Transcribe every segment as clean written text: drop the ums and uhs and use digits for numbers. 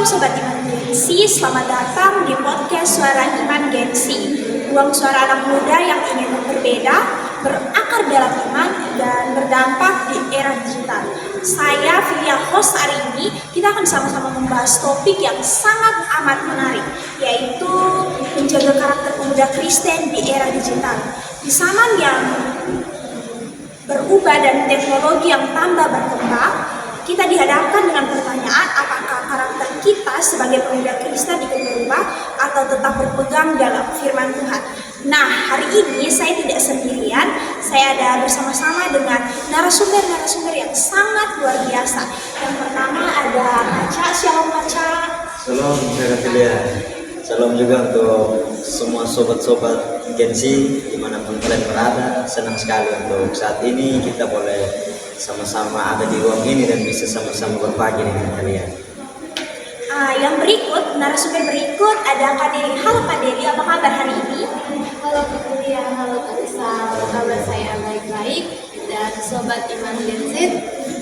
Sobat Iman Gensi, selamat datang di podcast Suara Iman Gensi. Ruang suara anak muda yang ingin berbeda, berakar dalam iman, dan berdampak di era digital. Saya Filia, host hari ini. Kita akan sama-sama membahas topik yang sangat amat menarik, yaitu menjaga karakter pemuda Kristen di era digital. Di zaman yang berubah dan teknologi yang tambah berkembang, kita dihadapkan dengan pertanyaan apakah karakter kita sebagai pemuda Kristen ikut berubah atau tetap berpegang dalam firman Tuhan. Nah, hari ini saya tidak sendirian, saya ada bersama-sama dengan narasumber-narasumber yang sangat luar biasa. Yang pertama ada Kaca, shalom Kaca. Shalom, saya Filia. Salam juga untuk semua sobat-sobat Gensi dimanapun kalian berada. Senang sekali untuk saat ini kita boleh sama-sama ada di ruang ini dan bisa sama-sama berbagi dengan kalian. Yang berikut, narasumber berikut ada Kak Deli. Halo Kak Deli, apa kabar hari ini? Halo Kak Kuliah, halo Kak Risa, kabar saya baik-baik. Dan Sobat Iman Gensit,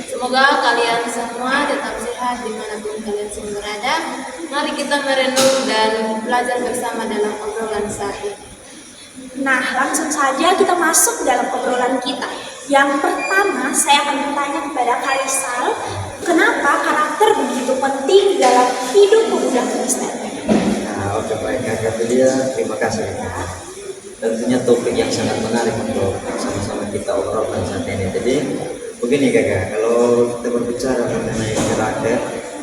semoga kalian semua tetap sehat dimanapun kalian semua berada. Mari kita merenung dan belajar bersama dalam obrolan saat ini. Nah, langsung saja kita masuk dalam obrolan kita. Yang pertama, saya akan bertanya kepada Kak Rizal, kenapa karakter begitu penting dalam hidup pemuda Kristen? Nah, oke, baik Kak Filia, terima kasih. Tentunya topik yang sangat menarik untuk sama-sama kita obrolkan saat ini. Jadi begini Kakak, kalau kita berbicara mengenai karakter,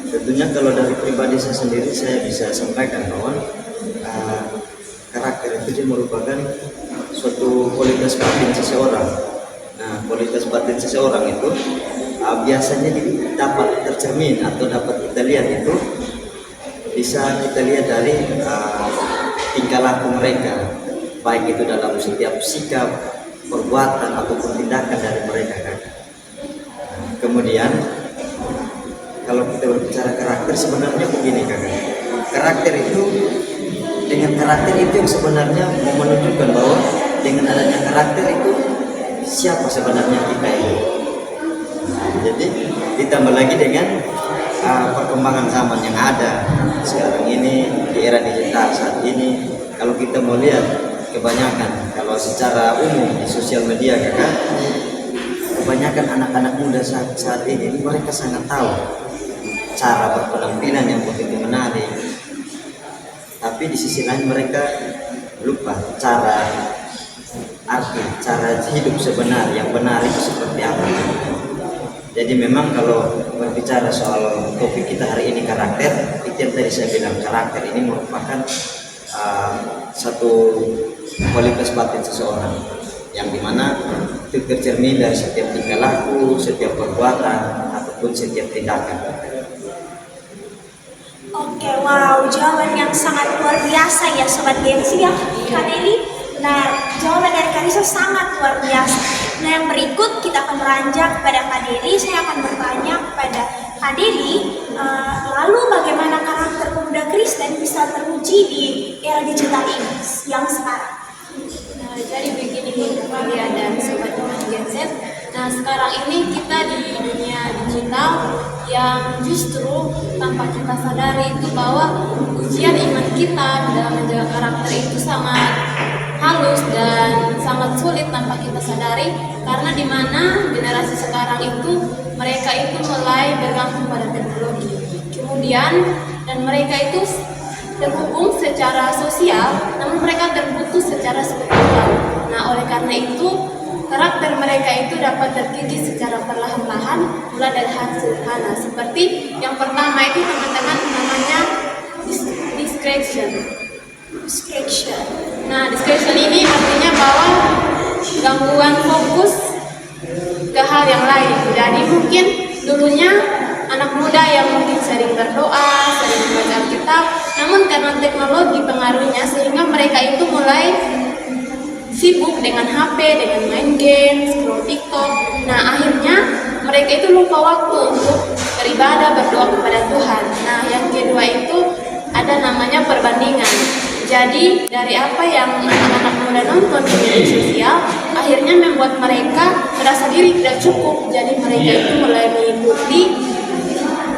tentunya kalau dari pribadi saya sendiri saya bisa sampaikan bahwa karakter itu merupakan suatu kualitas batin seseorang. Nah, kualitas batin seseorang itu biasanya dapat tercermin atau dapat kita lihat itu bisa kita lihat dari tingkah laku mereka, baik itu dalam setiap sikap, perbuatan ataupun tindakan dari mereka kan. Kemudian kalau kita berbicara karakter, sebenarnya begini Kakak, karakter itu dengan karakter itu yang sebenarnya mau menunjukkan bahwa dengan adanya karakter itu siapa sebenarnya kita ini. Jadi ditambah lagi dengan perkembangan zaman yang ada sekarang ini di era digital saat ini, kalau kita mau lihat kebanyakan kalau secara umum di sosial media Kakak, kebanyakan anak-anak muda saat ini mereka sangat tahu cara berpenampilan yang begitu menarik, tapi di sisi lain mereka lupa cara hidup sebenar yang benar itu seperti apa. Jadi memang kalau berbicara soal topik kita hari ini karakter, itu yang tadi saya bilang, karakter ini merupakan satu kualitas batin seseorang yang dimana itu tercermin dari setiap tingkah laku, setiap perbuatan ataupun setiap tindakan. Oke, wow, jawaban yang sangat luar biasa ya Sobat Gensi ya Kak Deli. Nah, jawaban dari Kak Risa sangat luar biasa. Nah, yang berikut kita akan beranjak kepada Kak Deli. Saya akan bertanya kepada Kak Deli, lalu bagaimana karakter pemuda Kristen bisa teruji di era digital ini yang sekarang? Nah, jadi begini Kuliah dan Sobat Iman Gensit. Nah, sekarang ini kita di dunia digital yang justru tanpa kita sadari itu bahwa ujian iman kita dalam menjaga karakter itu sangat halus dan sangat sulit tanpa kita sadari, karena di mana generasi sekarang itu mereka itu mulai bergantung pada teknologi. Kemudian dan mereka itu terhubung secara sosial, namun mereka terputus secara spiritual. Nah, oleh karena itu karakter mereka itu dapat terkikis secara perlahan-lahan, mulai dari hal sederhana seperti yang pertama itu teman-teman namanya distraction. Nah, distraction ini artinya bahwa gangguan fokus ke hal yang lain. Jadi mungkin dulunya anak muda yang mungkin sering berdoa, sering membaca Alkitab, namun karena teknologi pengaruhnya sehingga mereka itu mulai sibuk dengan HP, dengan main game, scroll TikTok. Nah, akhirnya mereka itu lupa waktu untuk beribadah, berdoa kepada Tuhan. Nah, yang kedua itu ada namanya perbandingan. Jadi dari apa yang anak-anak muda nonton di media sosial, akhirnya membuat mereka merasa diri tidak cukup. Jadi mereka itu mulai mengikuti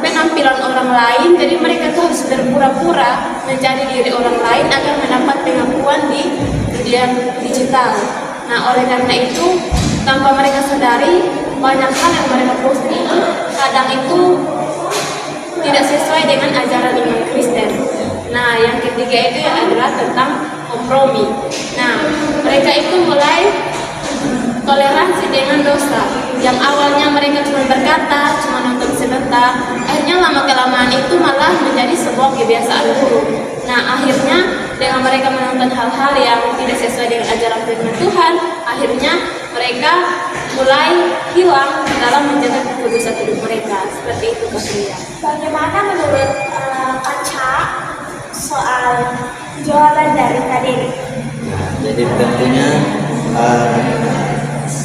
penampilan orang lain, jadi mereka tuh harus berpura-pura menjadi diri orang lain agar mendapat pengakuan di dunia digital. Nah, oleh karena itu tanpa mereka sadari banyak hal yang mereka posting kadang itu tidak sesuai dengan ajaran iman Kristen. Nah, yang ketiga itu adalah tentang kompromi. Nah, mereka itu mulai toleransi dengan dosa. Yang awalnya mereka cuma berkata, cuma nonton sebentar, akhirnya lama-kelamaan itu malah menjadi sebuah kebiasaan buruk. Nah, akhirnya dengan mereka menonton hal-hal yang tidak sesuai dengan ajaran firman Tuhan, akhirnya mereka mulai hilang dalam menjaga kekudusan hidup mereka. Seperti itu, Kak Surya. Bagaimana menurut Kaca soal jawaban dari Kak Deli? Nah, jadi tentunya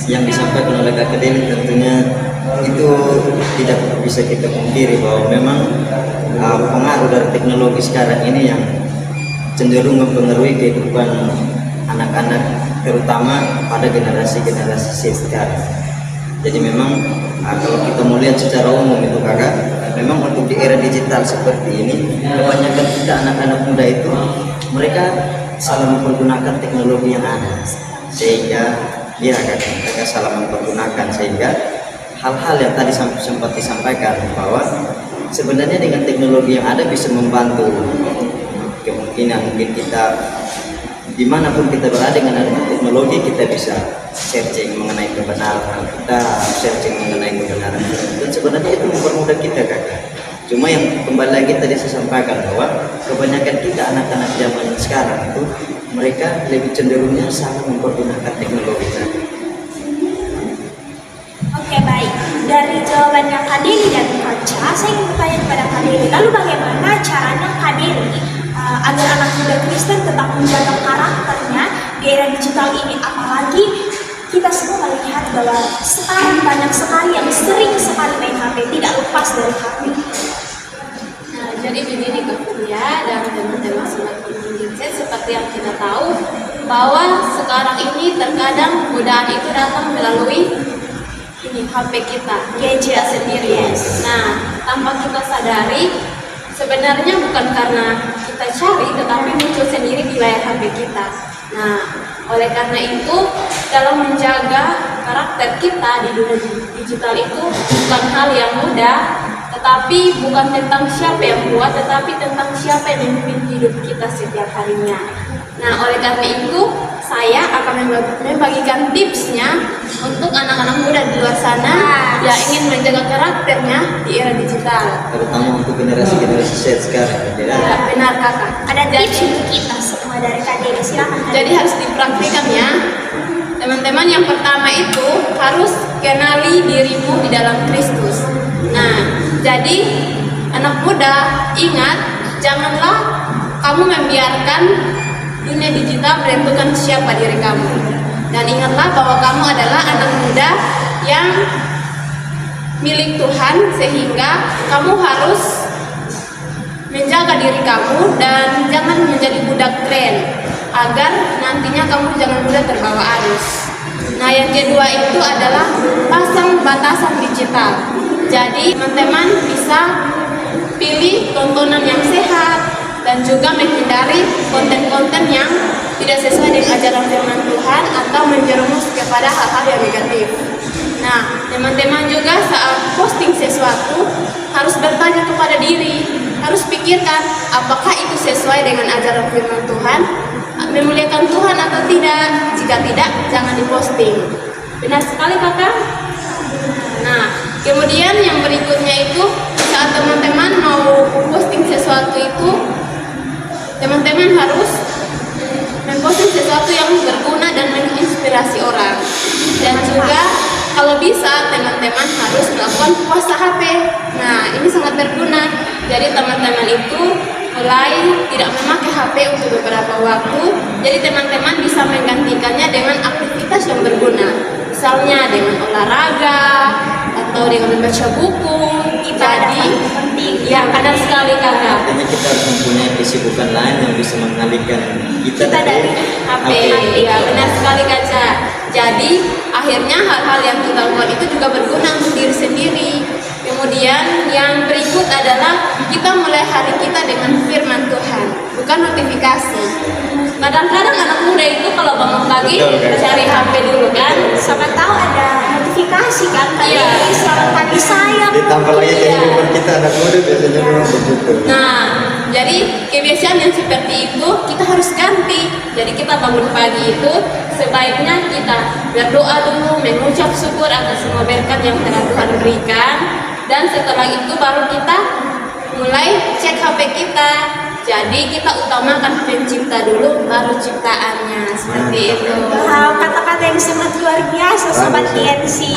yang disampaikan oleh Kak Deli tentunya itu tidak bisa kita pungkiri bahwa memang pengaruh dari teknologi sekarang ini yang cenderung mempengaruhi kehidupan anak-anak, terutama pada generasi-generasi sekarang. Jadi memang kalau kita mau lihat secara umum itu Kakak, memang untuk di era digital seperti ini, kebanyakan kita anak-anak muda itu mereka salah mempergunakan teknologi yang ada, sehingga ya Kakak salah mempergunakan, sehingga hal-hal yang tadi sempat disampaikan bahwa sebenarnya dengan teknologi yang ada bisa membantu kemungkinan mungkin kita dimanapun kita berada dengan adanya teknologi kita bisa searching mengenai kebenaran, kita searching mengenai kebenaran, dan sebenarnya itu mempermudah kita Kakak. Cuma yang kembali lagi tadi saya sampaikan bahwa kebanyakan kita anak-anak zaman sekarang itu mereka lebih cenderungnya salah mempergunakan teknologi tadi. Oke, baik. Dari jawabannya Kak Deli dan Kaca, saya ingin bertanya kepada Kak Deli, lalu bagaimana caranya Kak Deli agar anak muda Kristen tetap menjaga karakternya di era digital ini, apalagi kita semua melihat bahwa sekarang banyak sekali yang sering sekali main HP, tidak lepas dari HP. Nah, jadi begini Kak Surya dan teman-teman sobat Gadget, seperti yang kita tahu bahwa sekarang ini terkadang godaan itu datang melalui HP kita, gadget sendiri. Nah, tanpa kita sadari, sebenarnya bukan karena kita cari, tetapi muncul sendiri di layar HP kita. Nah, oleh karena itu, dalam menjaga karakter kita di dunia digital itu bukan hal yang mudah, tetapi bukan tentang siapa yang buat, tetapi tentang siapa yang memimpin hidup kita setiap harinya. Nah, oleh karena itu, saya akan membagikan tipsnya untuk anak-anak muda di luar sana yang ingin menjaga karakternya di era digital. Terutama untuk generasi-generasi Z sekarang. Ya, benar Kakak. Ada tips untuk kita semua dari Kak Deli, silakan. Jadi harus dipraktikkan ya. Teman-teman, yang pertama itu harus kenali dirimu di dalam Kristus. Nah, jadi anak muda ingat, janganlah kamu membiarkan dunia digital menentukan siapa diri kamu. Dan ingatlah bahwa kamu adalah anak muda yang milik Tuhan, sehingga kamu harus menjaga diri kamu dan jangan menjadi budak tren, agar nantinya kamu jangan mudah terbawa arus. Nah, yang kedua itu adalah pasang batasan digital. Jadi teman-teman bisa pilih tontonan yang sehat dan juga menghindari konten-konten yang tidak sesuai dengan ajaran firman Tuhan atau menjerumus kepada hal-hal yang negatif. Nah, teman-teman juga saat posting sesuatu harus bertanya kepada diri, harus pikirkan apakah itu sesuai dengan ajaran firman Tuhan, memuliakan Tuhan atau tidak. Jika tidak, jangan diposting. Benar sekali Kakak. Nah, kemudian yang berikutnya itu saat teman-teman mau posting sesuatu itu, teman-teman harus memposting sesuatu yang berguna dan menginspirasi orang. Dan juga kalau bisa teman-teman harus melakukan puasa HP. Nah, ini sangat berguna. Jadi teman-teman itu mulai tidak memakai HP untuk beberapa waktu. Jadi teman-teman bisa menggantikannya dengan aktivitas yang berguna. Misalnya dengan olahraga atau dengan membaca buku. Jadi penting. Ya, benar sekali Kakak. Artinya kita harus mempunyai kesibukan lain yang bisa mengalihkan kita dari HP. Ya, benar sekali Kaca. Jadi akhirnya hal-hal yang kita lakukan itu juga berguna untuk diri sendiri. Kemudian yang berikut adalah kita mulai hari kita dengan firman Tuhan, bukan notifikasi. Kadang-kadang anak muda itu kalau bangun pagi cari HP dulu kan. Siapa tahu ada notifikasi kan, Iya. tadi selamat pagi sayang. Ditambah lagi Iya. kehidupan kita anak muda biasanya memang begitu. Nah, jadi kebiasaan yang seperti itu kita harus ganti. Jadi kita bangun pagi itu sebaiknya kita berdoa dulu, mengucap syukur atas semua berkat yang telah Tuhan berikan, dan setelah itu baru kita mulai cek HP kita. Jadi kita utamakan pencipta dulu, baru ciptaannya, seperti itu. Wow, kata-kata yang sangat luar biasa Sobat GNC.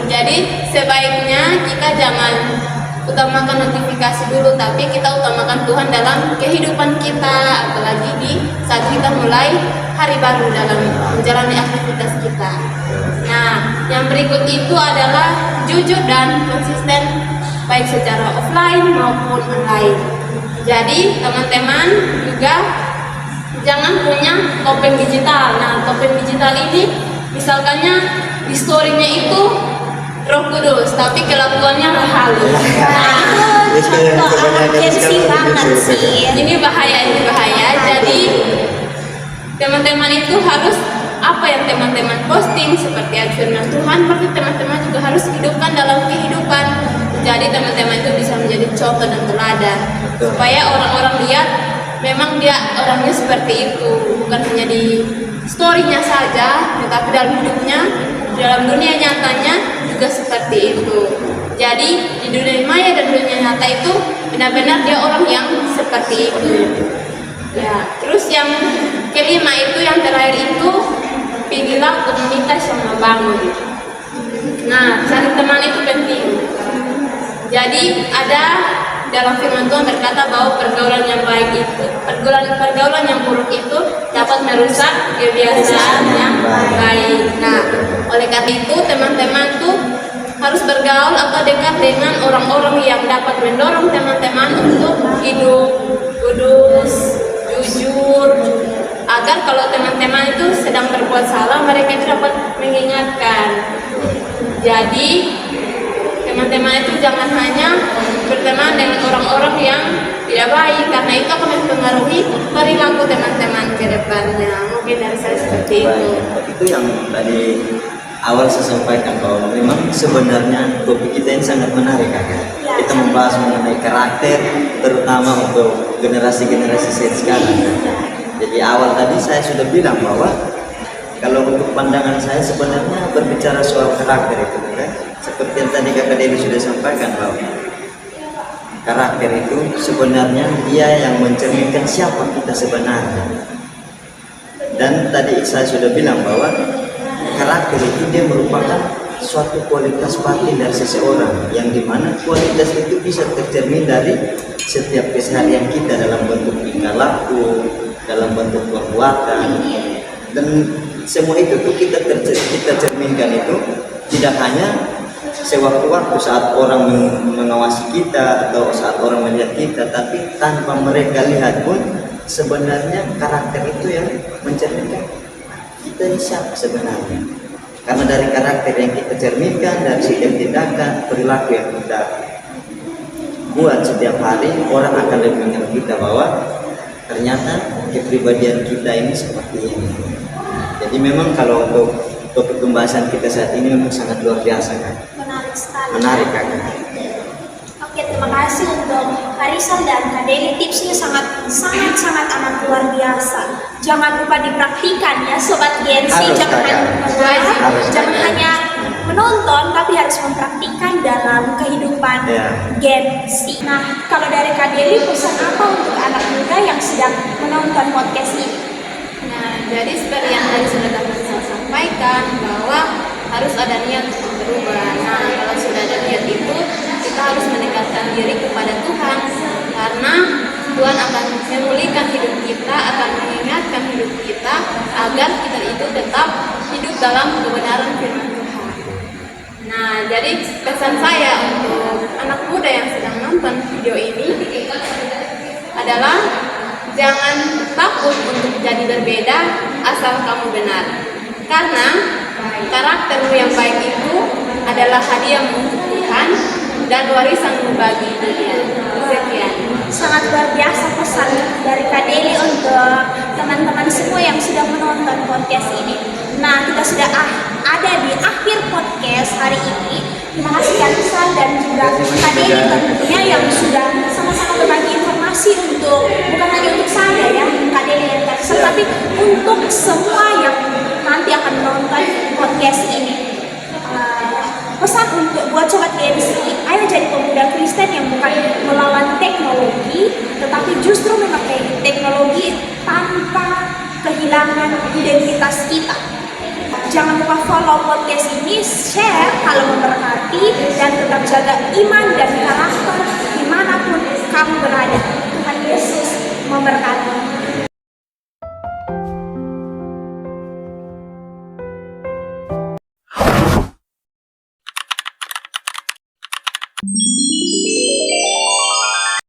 Jadi sebaiknya kita jangan utamakan notifikasi dulu, tapi kita utamakan Tuhan dalam kehidupan kita, apalagi di saat kita mulai hari baru dalam menjalani aktivitas kita. Nah, yang berikut itu adalah jujur dan konsisten baik secara offline maupun online. Jadi teman-teman juga jangan punya topeng digital. Nah, topeng digital ini misalkannya di story-nya itu Roh Kudus, tapi kelakuannya Roh Halus. Nah, Itu yang contoh kebanyakan anak GNC sekarang banget begitu. sih. ini bahaya. Jadi teman-teman itu harus apa yang teman-teman posting seperti firman Tuhan, berarti teman-teman juga harus hidupkan dalam kehidupan. Jadi teman-teman itu bisa menjadi contoh dan teladan supaya orang-orang lihat memang dia orangnya seperti itu, bukan hanya di story-nya saja, tetapi dalam hidupnya, dalam dunia nyatanya juga seperti itu. Jadi di dunia maya dan dunia nyata itu benar-benar dia orang yang seperti itu. Ya, terus yang kelima itu, yang terakhir itu, pilihlah komunitas yang membangun. Nah, cari teman itu penting. Jadi ada dalam firman Tuhan berkata bahwa pergaulan yang baik itu, pergaulan yang buruk itu dapat merusak kebiasaan yang baik. Nah, oleh karena itu teman-teman tuh harus bergaul atau dekat dengan orang-orang yang dapat mendorong teman-teman untuk hidup kudus, jujur, agar kalau teman-teman itu sedang berbuat salah, mereka itu dapat mengingatkan. Jadi teman-teman itu jangan hanya berteman dengan orang-orang yang tidak baik, karena itu akan mempengaruhi perilaku teman-teman ke depannya. Mungkin dari saya seperti itu. Itu yang tadi awal saya sampaikan bahwa memang sebenarnya topik kita ini sangat menarik kakak. Kita membahas mengenai karakter, terutama untuk generasi-generasi sekarang. Jadi awal tadi saya sudah bilang bahwa kalau untuk pandangan saya sebenarnya berbicara soal karakter itu kan, seperti yang tadi kakak Dewi sudah sampaikan bahwa karakter itu sebenarnya dia yang mencerminkan siapa kita sebenarnya. Dan tadi saya sudah bilang bahwa karakter itu dia merupakan suatu kualitas batin dari seseorang, yang dimana kualitas itu bisa tercermin dari setiap keseharian kita dalam bentuk tingkah laku, dalam bentuk perbuatan, dan semua itu tuh kita cerminkan itu tidak hanya sewaktu-waktu saat orang mengawasi kita atau saat orang melihat kita, tapi tanpa mereka lihat pun sebenarnya karakter itu yang mencerminkan kita ini siapa sebenarnya. Karena dari karakter yang kita cerminkan, dari setiap tindakan, perilaku yang kita buat setiap hari, orang akan lebih mengenal kita bahwa ternyata kepribadian kita ini seperti ini. Jadi memang kalau untuk topik pembahasan kita saat ini memang sangat luar biasa kan. Menarik sekali. Menarik kan. Oke, terima kasih untuk Karisan dan Kak Deli, tipsnya sangat amat luar biasa. Jangan lupa dipraktikan ya Sobat GNC, Harus, jangan hanya menonton tapi harus mempraktikkan dalam kehidupan GNC. Nah, kalau dari Kak Deli, pesan apa untuk anak muda yang sedang menonton podcast ini? Nah, jadi seperti yang tadi sudah saya sampaikan bahwa harus ada niat untuk berubah. Nah, kalau sudah ada niat itu, kita harus mendekatkan diri kepada Tuhan, karena Tuhan akan memulihkan hidup kita, akan mengingatkan hidup kita agar kita itu tetap hidup dalam kebenaran firman Tuhan. Nah, jadi pesan saya untuk anak muda yang sedang nonton video ini adalah jangan takut untuk jadi berbeda asal kamu benar. Karena karaktermu yang baik itu adalah hadiah untuk Tuhan, dan warisanmu bagi dunia. Sekian. Sangat luar biasa pesan dari Kak Deli untuk teman-teman semua yang sudah menonton podcast ini. Nah, kita sudah ada di akhir podcast hari ini. Terima kasih Kak Nisa dan juga Kak Deli tentunya yang sudah sama-sama berbagi informasi untuk bukan hanya untuk saya ya, Kak Deli dan Kak Nisa, tapi untuk semua yang nanti akan menonton podcast ini. Pesan untuk buat sobat GNC, ayo jadi pemuda Kristen yang bukan melawan teknologi, tetapi justru memakai teknologi tanpa kehilangan identitas kita. Jangan lupa follow podcast ini, share kalau memberkati, dan tetap jaga iman dan karakter dimanapun kamu berada. Tuhan Yesus memberkati.